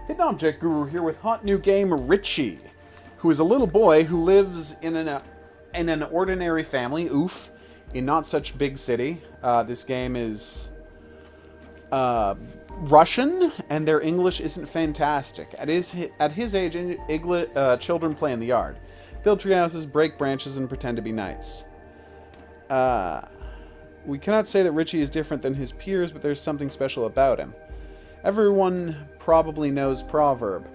Hidden Object Guru here with hot new game Richy, who is a little boy who lives in an ordinary family, oof, in not such big city. This game is Russian, and their English isn't fantastic. At his age, children play in the yard, build tree houses, break branches, and pretend to be knights. We cannot say that Richy is different than his peers, but there's something special about him. Everyone probably knows proverb.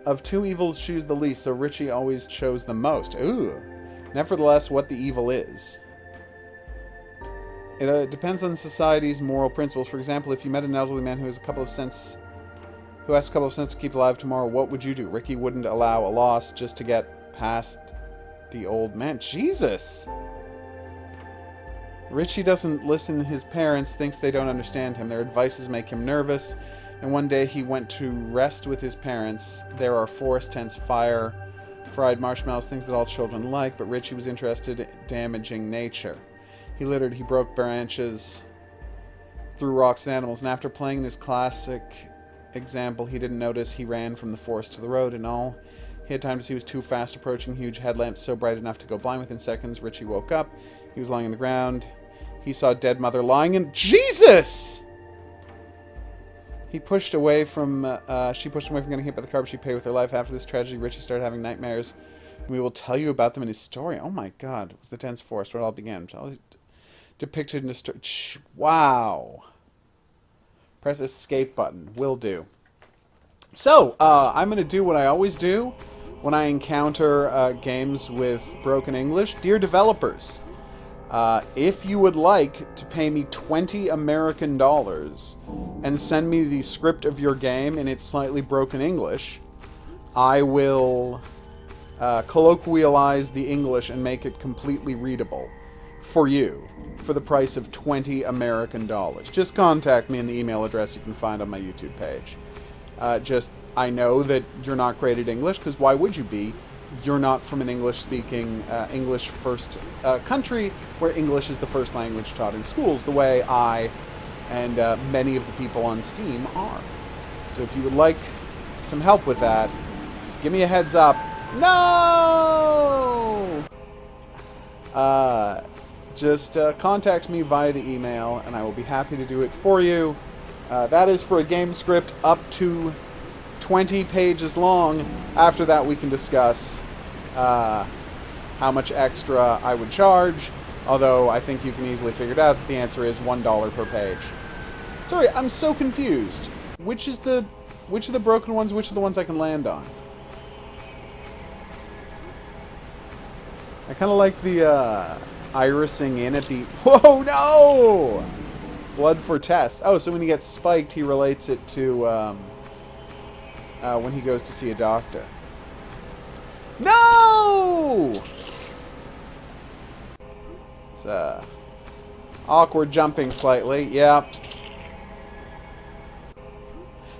Of two evils, choose the least, so Richy always chose the most. Ooh. Nevertheless, what the evil is. It depends on society's moral principles. For example, if you met an elderly man who has a couple of cents to keep alive tomorrow, what would you do? Ricky wouldn't allow a loss just to get past the old man. Jesus! Richy doesn't listen to his parents, thinks they don't understand him. Their advices make him nervous. And one day he went to rest with his parents. There are forest tents, fire, fried marshmallows, things that all children like, but Richy was interested in damaging nature. He littered, he broke branches, threw rocks at animals, and after playing this classic example, he didn't notice he ran from the forest to the road and all. He had time to see he was too fast, approaching huge headlamps so bright enough to go blind within seconds. Richy woke up. He was lying on the ground. He saw a dead mother lying in... Jesus! She pushed away from getting hit by the car, but she paid with her life. After this tragedy, Richy started having nightmares. We will tell you about them in his story. Oh my god. It was the dense forest where it all began. Depicted in a story. Wow. Press escape button. Will do. So, I'm going to do what I always do when I encounter games with broken English. Dear developers, if you would like to pay me $20 American and send me the script of your game in its slightly broken English, I will colloquialize the English and make it completely readable for you for the price of $20 American. Just contact me in the email address you can find on my YouTube page. I know that you're not great at English, because why would you be? You're not from an English-speaking, English-first country where English is the first language taught in schools, the way I and many of the people on Steam are. So if you would like some help with that, just give me a heads up. No! Just contact me via the email, and I will be happy to do it for you. That is for a game script up to 20 pages long. After that, we can discuss how much extra I would charge, although I think you can easily figure it out that the answer is $1 per page. Sorry, I'm so confused. Which are the broken ones? Which are the ones I can land on? I kind of like the irising in at the... Whoa, no! Blood for Tess. Oh, so when he gets spiked, he relates it to when he goes to see a doctor. No! It's awkward jumping slightly. Yep.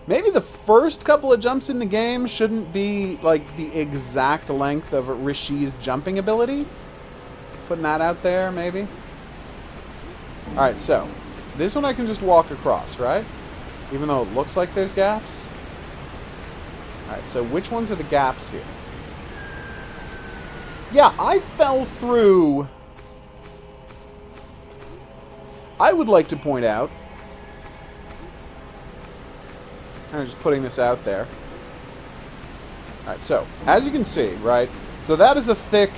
Maybe the first couple of jumps in the game shouldn't be like the exact length of Richy's jumping ability. Putting that out there, maybe. Alright, so this one I can just walk across, right? Even though it looks like there's gaps. Alright, so which ones are the gaps here? Yeah, I fell through... I would like to point out... I'm just putting this out there. Alright, so, as you can see, right? So that is a thick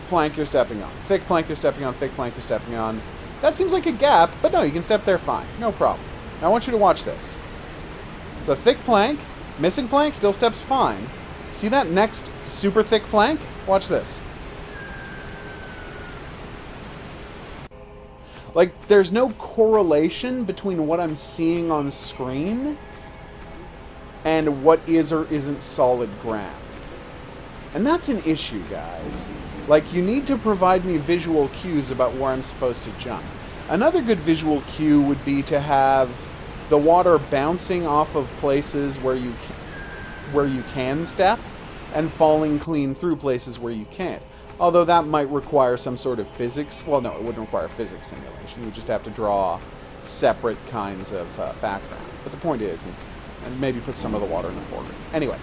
plank you're stepping on. Thick plank you're stepping on, thick plank you're stepping on. That seems like a gap, but no, you can step there fine. No problem. Now I want you to watch this. So thick plank, missing plank, still steps fine. See that next super thick plank? Watch this. Like, there's no correlation between what I'm seeing on screen and what is or isn't solid ground. And that's an issue, guys. Like, you need to provide me visual cues about where I'm supposed to jump. Another good visual cue would be to have the water bouncing off of places where you can step and falling clean through places where you can't. Although that might require some sort of physics. Well, no, it wouldn't require physics simulation. You would just have to draw separate kinds of background. But the point is, And maybe put some of the water in the foreground. Anyway,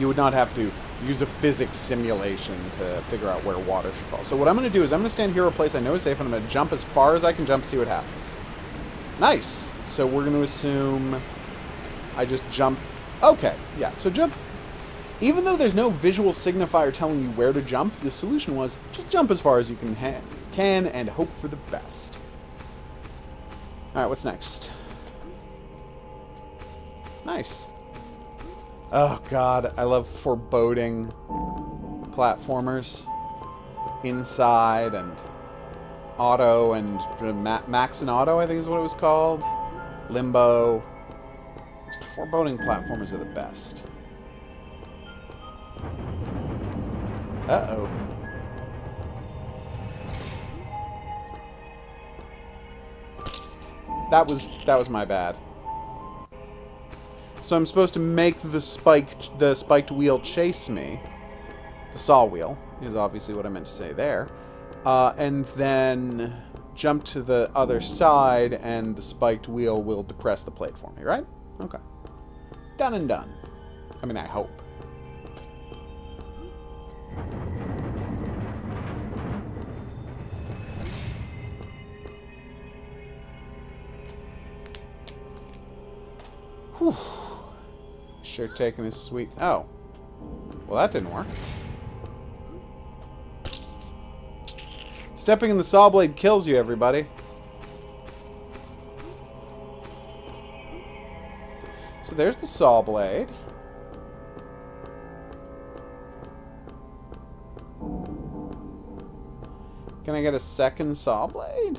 you would not have to use a physics simulation to figure out where water should fall. So what I'm going to do is I'm going to stand here at a place I know is safe, and I'm going to jump as far as I can jump, see what happens. Nice! So we're going to assume I just jump. Okay, yeah, so jump. Even though there's no visual signifier telling you where to jump, the solution was just jump as far as you can and hope for the best. Alright, what's next? Nice. Oh god, I love foreboding platformers. Inside and Auto and Max and Auto, I think is what it was called. Limbo. Just foreboding platformers are the best. Uh-oh. That was my bad. So I'm supposed to make the spiked wheel chase me. The saw wheel is obviously what I meant to say there. And then jump to the other side, and the spiked wheel will depress the plate for me, right? Okay. Done and done. I mean, I hope. Whew. Sure taking this sweet... Oh. Well, that didn't work. Stepping in the saw blade kills you, everybody. So there's the saw blade. Can I get a second saw blade?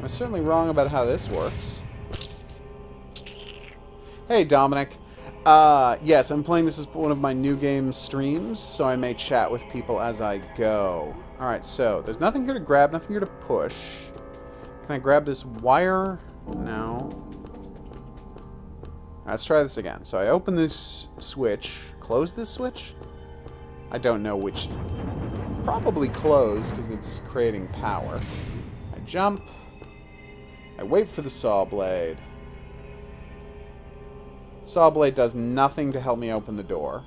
I'm certainly wrong about how this works. Hey, Dominic. Yes, I'm playing this as one of my new game streams, so I may chat with people as I go. Alright, so there's nothing here to grab, nothing here to push. Can I grab this wire? No. Let's try this again. So I open this switch. Close this switch? I don't know which. Probably close, because it's creating power. I jump. I wait for the saw blade. Saw blade does nothing to help me open the door.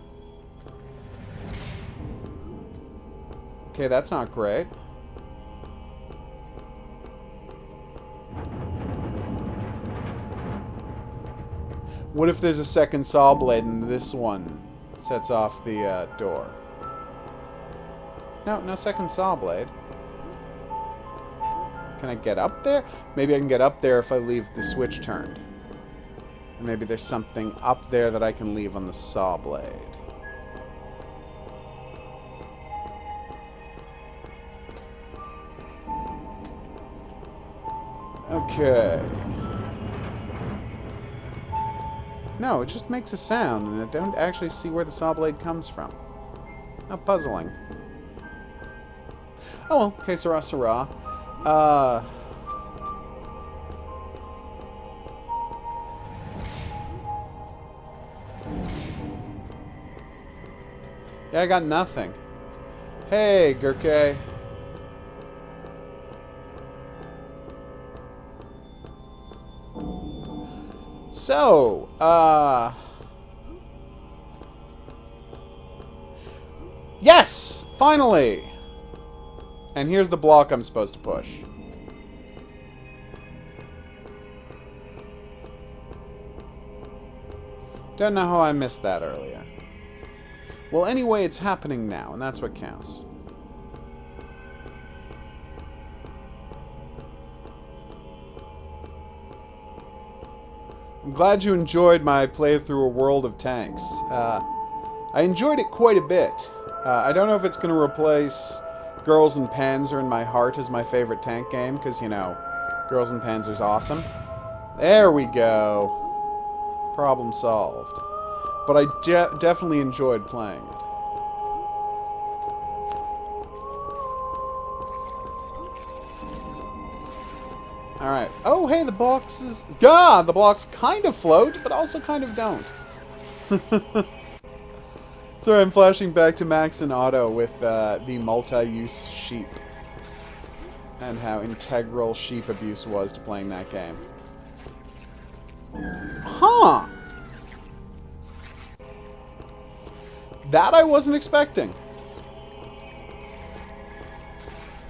Okay, that's not great. What if there's a second saw blade and this one sets off the door? No, no second saw blade. Can I get up there? Maybe I can get up there if I leave the switch turned. And maybe there's something up there that I can leave on the saw blade. Okay. No, it just makes a sound, and I don't actually see where the saw blade comes from. How puzzling. Oh well, okay, Sarah, Sarah. Yeah, I got nothing. Hey, Gurke. So, yes! Finally! And here's the block I'm supposed to push. Don't know how I missed that earlier. Well, anyway, it's happening now, and that's what counts. I'm glad you enjoyed my playthrough of World of Tanks. I enjoyed it quite a bit. I don't know if it's going to replace Girls and Panzer in my heart as my favorite tank game, because, you know, Girls and Panzer's awesome. There we go. Problem solved. But I definitely enjoyed playing it. Alright. Oh, hey, the boxes... The blocks kind of float, but also kind of don't. Sorry, I'm flashing back to Max and Otto with the multi-use sheep. And how integral sheep abuse was to playing that game. Huh! That I wasn't expecting.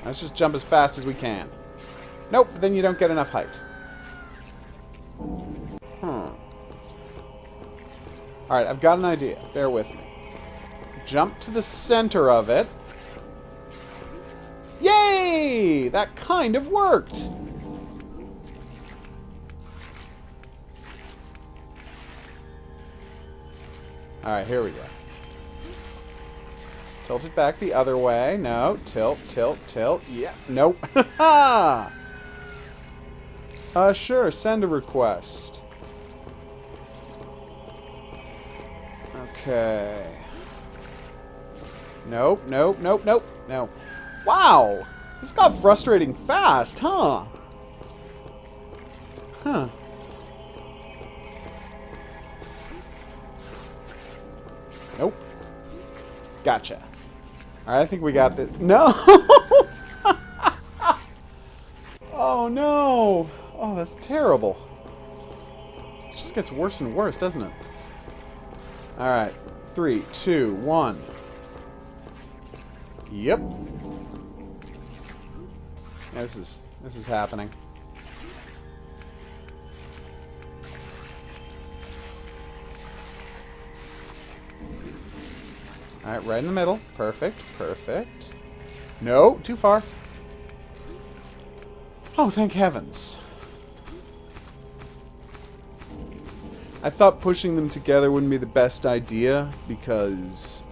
Let's just jump as fast as we can. Nope, then you don't get enough height. Alright, I've got an idea. Bear with me. Jump to the center of it. Yay! That kind of worked! Alright, here we go. Tilt it back the other way. No. Tilt, tilt, tilt. Yeah. Nope. Sure. Send a request. Okay. Nope, nope, nope, nope. No. Wow! This got frustrating fast, huh? Huh. Nope. Gotcha. Alright, I think we got this. No! Oh, no! Oh, that's terrible. It just gets worse and worse, doesn't it? Alright. 3, 2, 1. Yep. Yeah, this is happening. Alright, right in the middle. Perfect, perfect. No, too far. Oh, thank heavens. I thought pushing them together wouldn't be the best idea, because,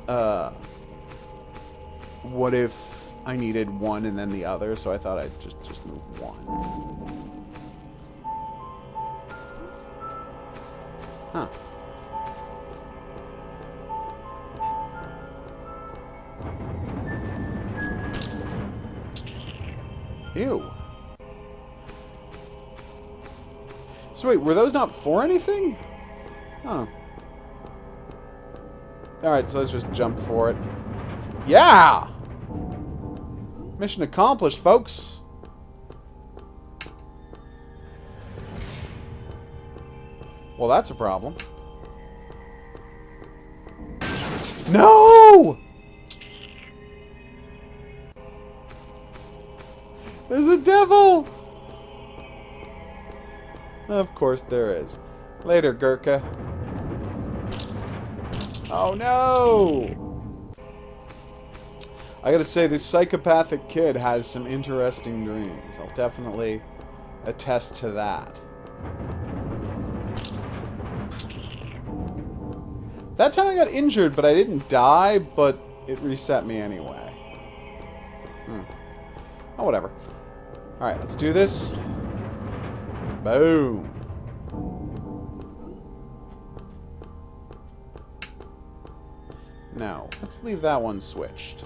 what if I needed one and then the other, so I thought I'd just move one. Huh. Ew. So wait, were those not for anything? Huh. Alright, so let's just jump for it. Yeah! Mission accomplished, folks. Well, that's a problem. No! There's a devil! Of course there is. Later, Gurkha. Oh no! I gotta say, this psychopathic kid has some interesting dreams. I'll definitely attest to that. That time I got injured, but I didn't die, but it reset me anyway. Oh, whatever. Alright, let's do this. Boom. Now, let's leave that one switched.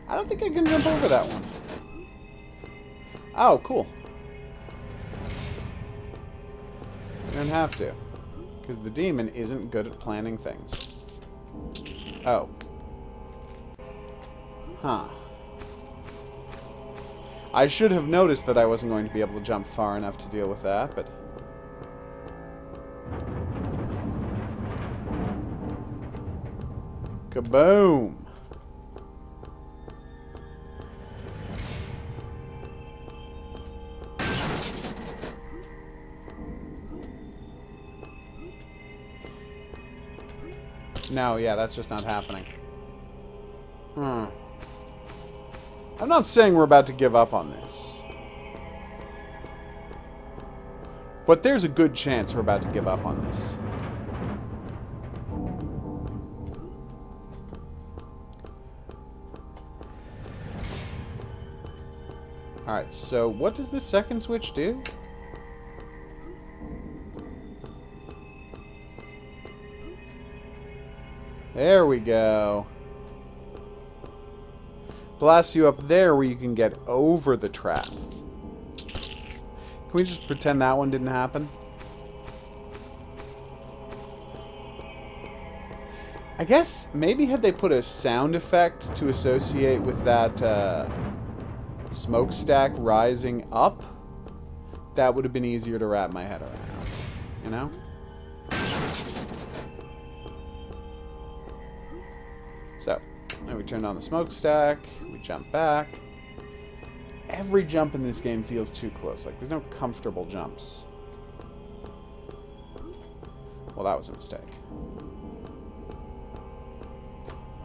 I don't think I can jump over that one. Oh, cool. You don't have to. Because the demon isn't good at planning things. Oh. Huh. I should have noticed that I wasn't going to be able to jump far enough to deal with that, but... Kaboom! No, yeah, that's just not happening. I'm not saying we're about to give up on this. But there's a good chance we're about to give up on this. Alright, so what does the second switch do? There we go. Blast you up there where you can get over the trap. Can we just pretend that one didn't happen? I guess maybe had they put a sound effect to associate with that smokestack rising up, that would have been easier to wrap my head around. You know? So, now we turned on the smokestack, we jump back. Every jump in this game feels too close. Like, there's no comfortable jumps. Well, that was a mistake.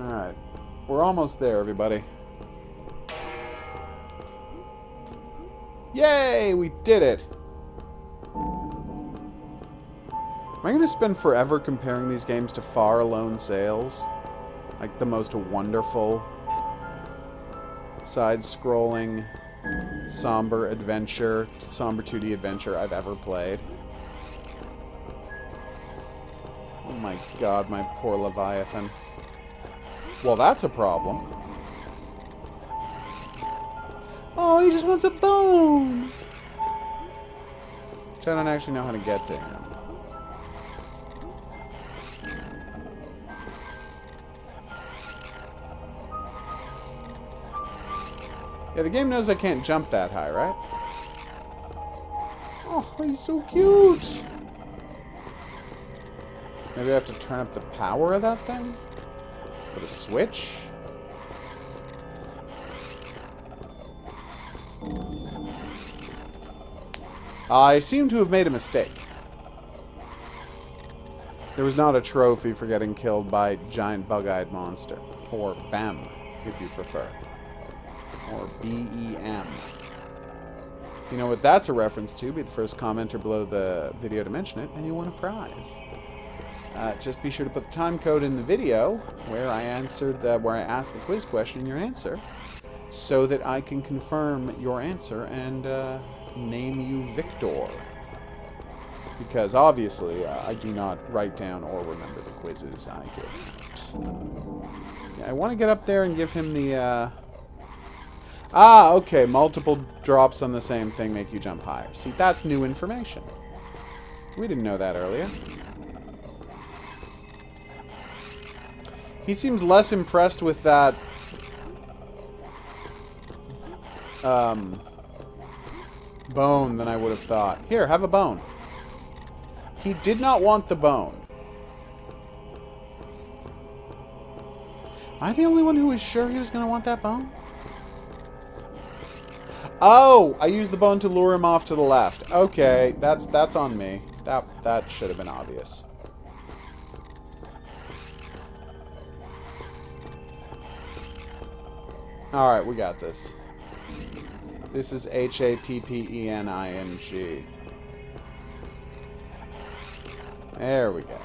Alright. We're almost there, everybody. Yay! We did it! Am I going to spend forever comparing these games to Far Alone Sales? Like the most wonderful side-scrolling somber 2D adventure I've ever played. Oh my god, my poor Leviathan. Well, that's a problem. Oh, he just wants a bone! Which I don't actually know how to get to him. Yeah, the game knows I can't jump that high, right? Oh, he's so cute! Maybe I have to turn up the power of that thing? With a switch? I seem to have made a mistake. There was not a trophy for getting killed by giant bug-eyed monster. Or BEM, if you prefer. Or BEM. If you know what that's a reference to, be the first commenter below the video to mention it, and you win a prize. Just be sure to put the time code in the video where I asked the quiz question in your answer, so that I can confirm your answer and name you Victor. Because obviously I do not write down or remember the quizzes I give out. Yeah, I want to get up there and give him the okay, multiple drops on the same thing make you jump higher. See, that's new information. We didn't know that earlier. He seems less impressed with that bone than I would have thought. Here, have a bone. He did not want the bone. Am I the only one who was sure he was going to want that bone? Oh, I used the bone to lure him off to the left. Okay, that's on me. That should have been obvious. Alright, we got this. This is HAPPENING. There we go.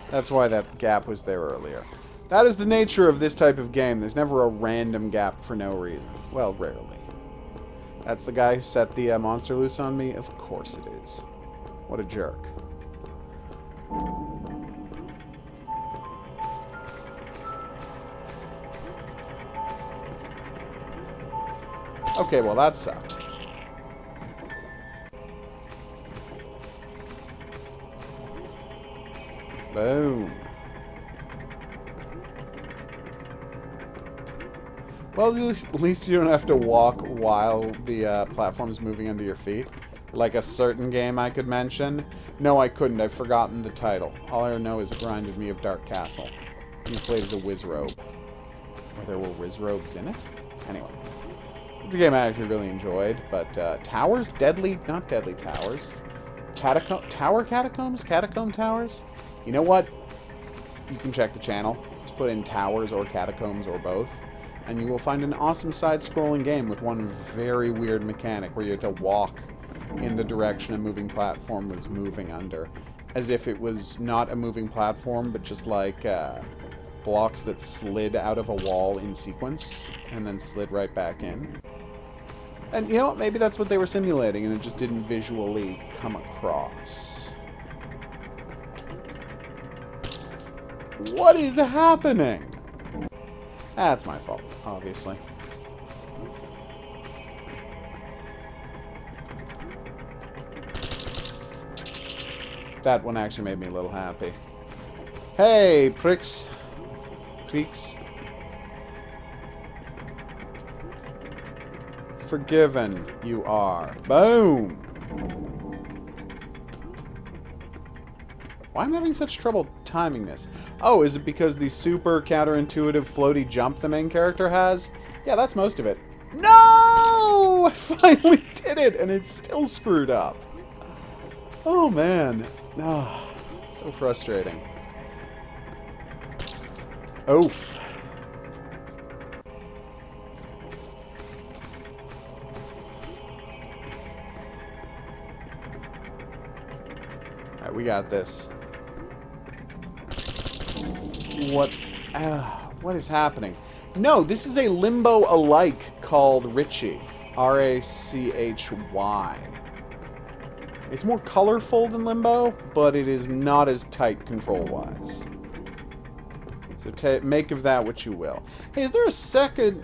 That's why that gap was there earlier. That is the nature of this type of game. There's never a random gap for no reason. Well, rarely. That's the guy who set the monster loose on me? Of course it is. What a jerk. Okay, well that sucked. Boom. Well, at least you don't have to walk while the platform's moving under your feet. Like a certain game I could mention. No, I couldn't. I've forgotten the title. All I know is it reminded me of Dark Castle. You played as a Wizrobe. Or there were Wizrobes in it? Anyway. It's a game I actually really enjoyed, but towers? Not deadly towers. Tower catacombs? Catacomb towers? You know what? You can check the channel. Just put in towers or catacombs or both, and you will find an awesome side-scrolling game with one very weird mechanic where you have to walk in the direction a moving platform was moving under. As if it was not a moving platform, but just like blocks that slid out of a wall in sequence and then slid right back in. And you know what? Maybe that's what they were simulating and it just didn't visually come across. What is happening? That's my fault, obviously. That one actually made me a little happy. Hey, pricks. Peaks. Forgiven you are. Boom! Why am I having such trouble timing this? Oh, is it because the super counterintuitive floaty jump the main character has? Yeah, that's most of it. No! I finally did it, and it's still screwed up. Oh, man. Ah, so frustrating. Oof. Alright, we got this. What is happening? No, this is a Limbo-alike called Richy. R-A-C-H-Y. It's more colorful than Limbo, but it is not as tight control-wise. So make of that what you will. Hey, is there a second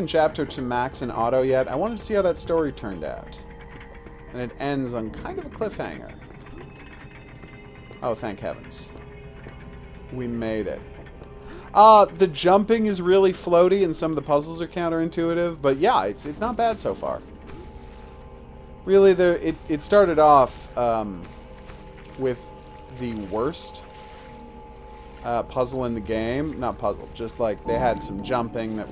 chapter to Max and Otto yet? I wanted to see how that story turned out. And it ends on kind of a cliffhanger. Oh, thank heavens. We made it. The jumping is really floaty and some of the puzzles are counterintuitive, but yeah, it's not bad so far. Really, it started off with the worst puzzle in the game. Not puzzle, just like they had some jumping that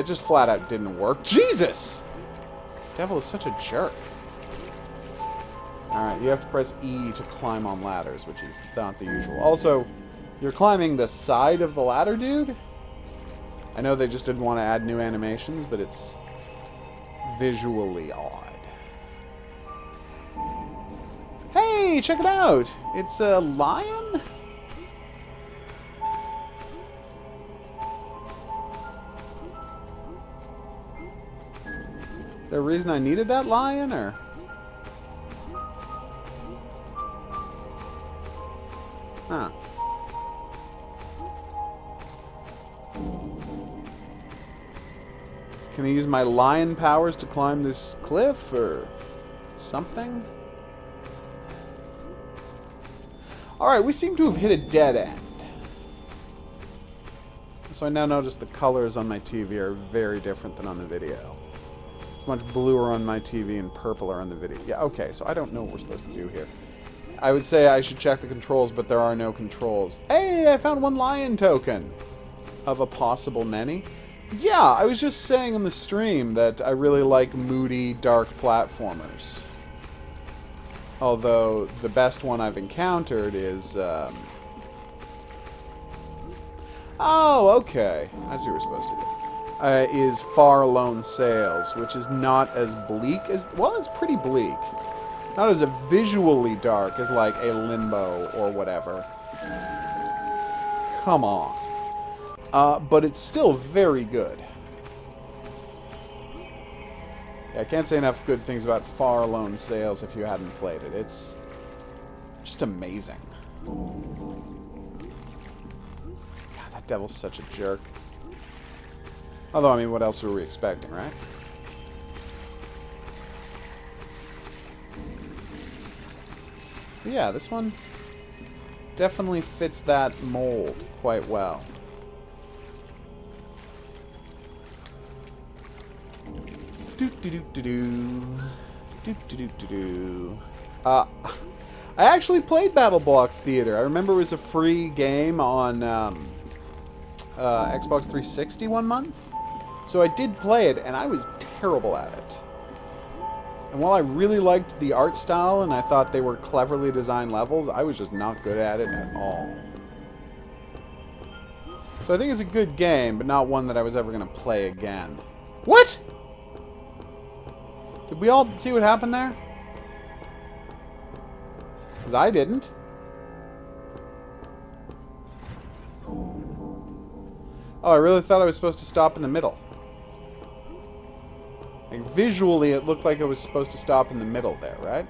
just flat out didn't work. Jesus! Devil is such a jerk. Alright, you have to press E to climb on ladders, which is not the usual. Also, you're climbing the side of the ladder, dude? I know they just didn't want to add new animations, but it's visually odd. Hey, check it out! It's a lion? The reason I needed that lion, or? Huh. Can I use my lion powers to climb this cliff, or something? Alright, we seem to have hit a dead end. So I now notice the colors on my TV are very different than on the video. It's much bluer on my TV and purpler on the video. Yeah, okay, so I don't know what we're supposed to do here. I would say I should check the controls, but there are no controls. Hey, I found one lion token of a possible many. Yeah, I was just saying in the stream that I really like moody, dark platformers. Although the best one I've encountered is... Oh, okay. As you were supposed to do. Is Far Lone Sails, which is not as bleak as... Well, it's pretty bleak. Not as visually dark as, like, a Limbo or whatever. Come on. But it's still very good. Yeah, I can't say enough good things about Far Lone Sails if you hadn't played it. It's just amazing. God, that devil's such a jerk. Although, I mean, what else were we expecting, right? But yeah, this one definitely fits that mold quite well. I actually played Battle Block Theater. I remember it was a free game on Xbox 360 one month. So I did play it, and I was terrible at it. And while I really liked the art style, and I thought they were cleverly designed levels, I was just not good at it at all. So I think it's a good game, but not one that I was ever going to play again. What? Did we all see what happened there? Because I didn't. Oh, I really thought I was supposed to stop in the middle. Like, visually, it looked like I was supposed to stop in the middle there, right?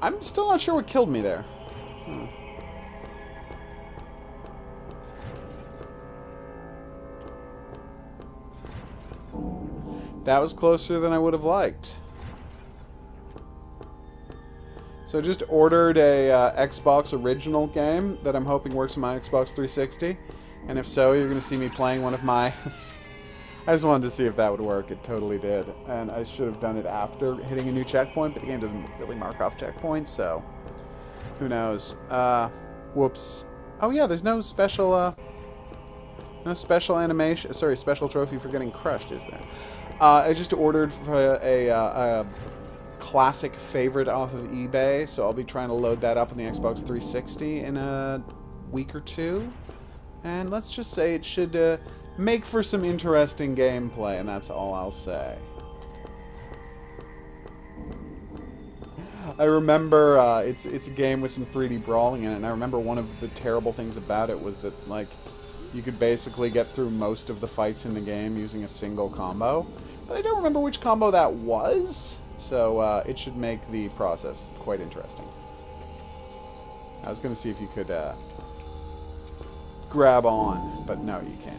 I'm still not sure what killed me there. That was closer than I would have liked. So I just ordered a Xbox original game that I'm hoping works on my Xbox 360. And if so, you're going to see me playing one of my... I just wanted to see if that would work. It totally did. And I should have done it after hitting a new checkpoint, but the game doesn't really mark off checkpoints, so... Who knows? Whoops. Oh yeah, there's no special, no special animation... Sorry, special trophy for getting crushed, is there? I just ordered for a classic favorite off of eBay, so I'll be trying to load that up on the Xbox 360 in a week or two. And let's just say it should make for some interesting gameplay, and that's all I'll say. I remember it's a game with some 3D brawling in it, and I remember one of the terrible things about it was that, like, you could basically get through most of the fights in the game using a single combo. But I don't remember which combo that was, so it should make the process quite interesting. I was going to see if you could grab on, but no, you can't.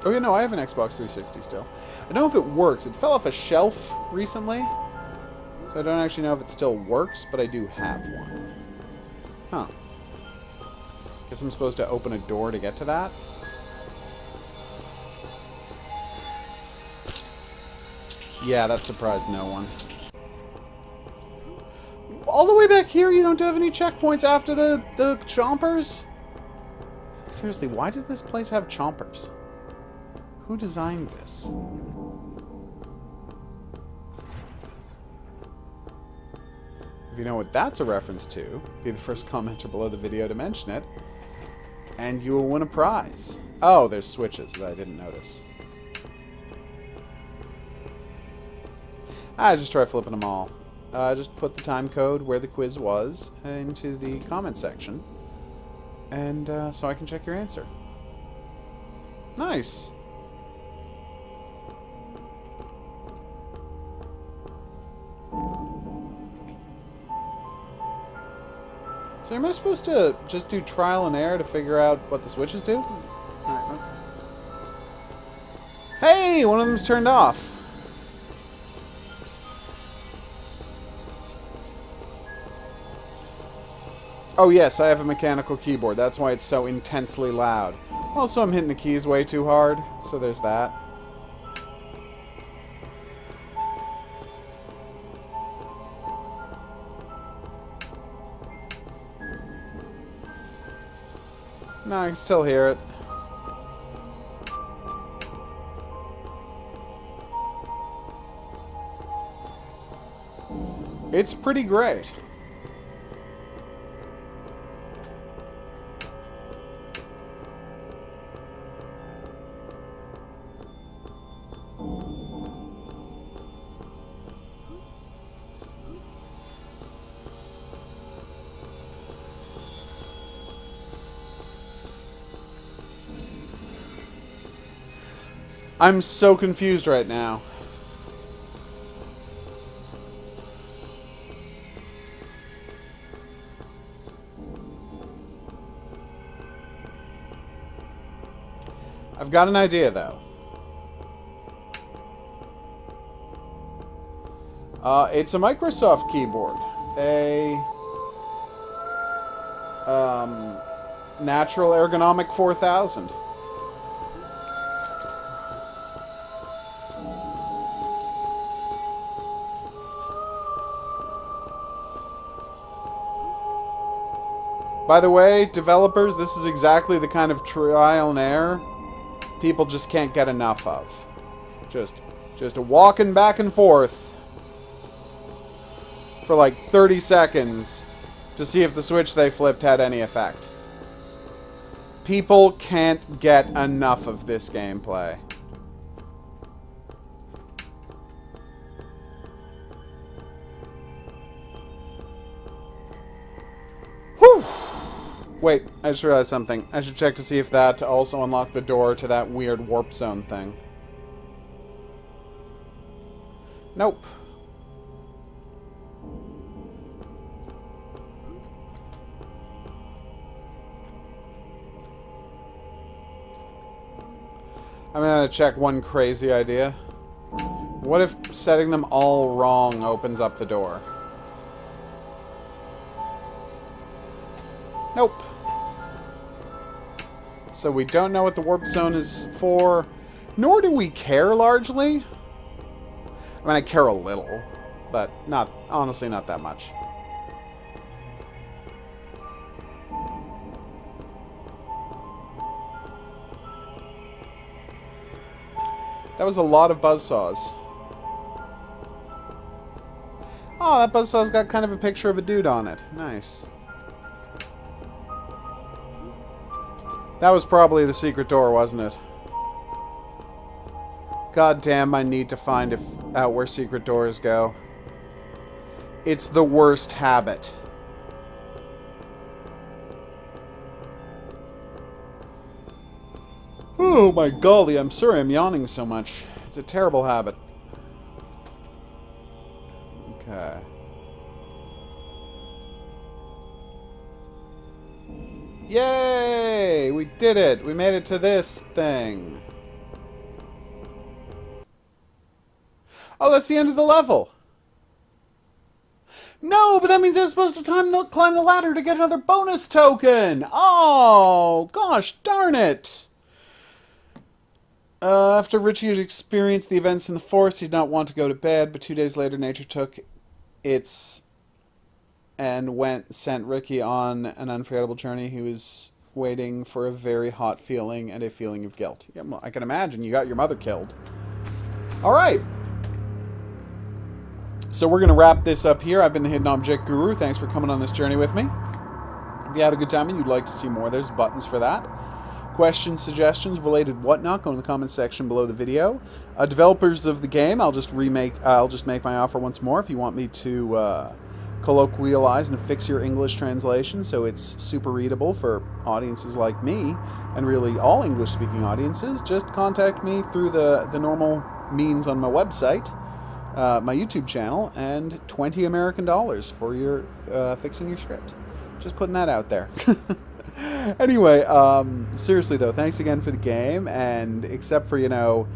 Oh yeah, no, I have an Xbox 360 still. I don't know if it works. It fell off a shelf recently, so I don't actually know if it still works, but I do have one. Huh. Guess I'm supposed to open a door to get to that? Yeah, that surprised no one. All the way back here, you don't have any checkpoints after the chompers? Seriously, why did this place have chompers? Who designed this? If you know what that's a reference to, be the first commenter below the video to mention it, and you will win a prize. Oh, there's switches that I didn't notice. I just try flipping them all. Just put the time code where the quiz was into the comment section, and so I can check your answer. Nice. So am I supposed to just do trial and error to figure out what the switches do? Alright, hey! One of them's turned off. Oh yes, I have a mechanical keyboard. That's why it's so intensely loud. Also, I'm hitting the keys way too hard, so there's that. No, I can still hear it. It's pretty great. I'm so confused right now. I've got an idea, though. It's a Microsoft keyboard. A Natural Ergonomic 4000. By the way, developers, this is exactly the kind of trial and error people just can't get enough of. Just a walking back and forth for like 30 seconds to see if the switch they flipped had any effect. People can't get enough of this gameplay. Whew! Wait, I just realized something. I should check to see if that also unlocked the door to that weird warp zone thing. Nope. I'm gonna check one crazy idea. What if setting them all wrong opens up the door? Nope. So we don't know what the warp zone is for, nor do we care largely. I mean, I care a little, but not, honestly, not that much. That was a lot of buzzsaws. Oh, that buzzsaw's got kind of a picture of a dude on it. Nice. That was probably the secret door, wasn't it? God damn, I need to find out where secret doors go. It's the worst habit. Oh my golly, I'm sorry I'm yawning so much. It's a terrible habit. Okay. Yay! We did it! We made it to this thing. Oh, that's the end of the level. No, but that means I was supposed to climb the ladder to get another bonus token. Oh, gosh darn it. After Richy had experienced the events in the forest, he did not want to go to bed, but 2 days later nature took its and sent Ricky on an unforgettable journey. He was waiting for a very hot feeling and a feeling of guilt. Yeah, well, I can imagine. You got your mother killed. All right. So we're going to wrap this up here. I've been the Hidden Object Guru. Thanks for coming on this journey with me. If you had a good time and you'd like to see more, there's buttons for that. Questions, suggestions, related whatnot, go in the comments section below the video. Developers of the game, I'll just make my offer once more if you want me to colloquialize and fix your English translation so it's super readable for audiences like me, and really all English-speaking audiences. Just contact me through the normal means on my website, my YouTube channel, and $20 American for your fixing your script. Just putting that out there. Anyway, seriously though, thanks again for the game, and except for, you know,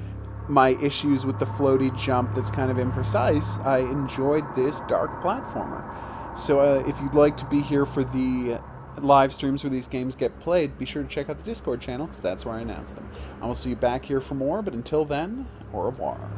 my issues with the floaty jump that's kind of imprecise, I enjoyed this dark platformer. So if you'd like to be here for the live streams where these games get played, be sure to check out the Discord channel, because that's where I announce them. I will see you back here for more, but until then, au revoir.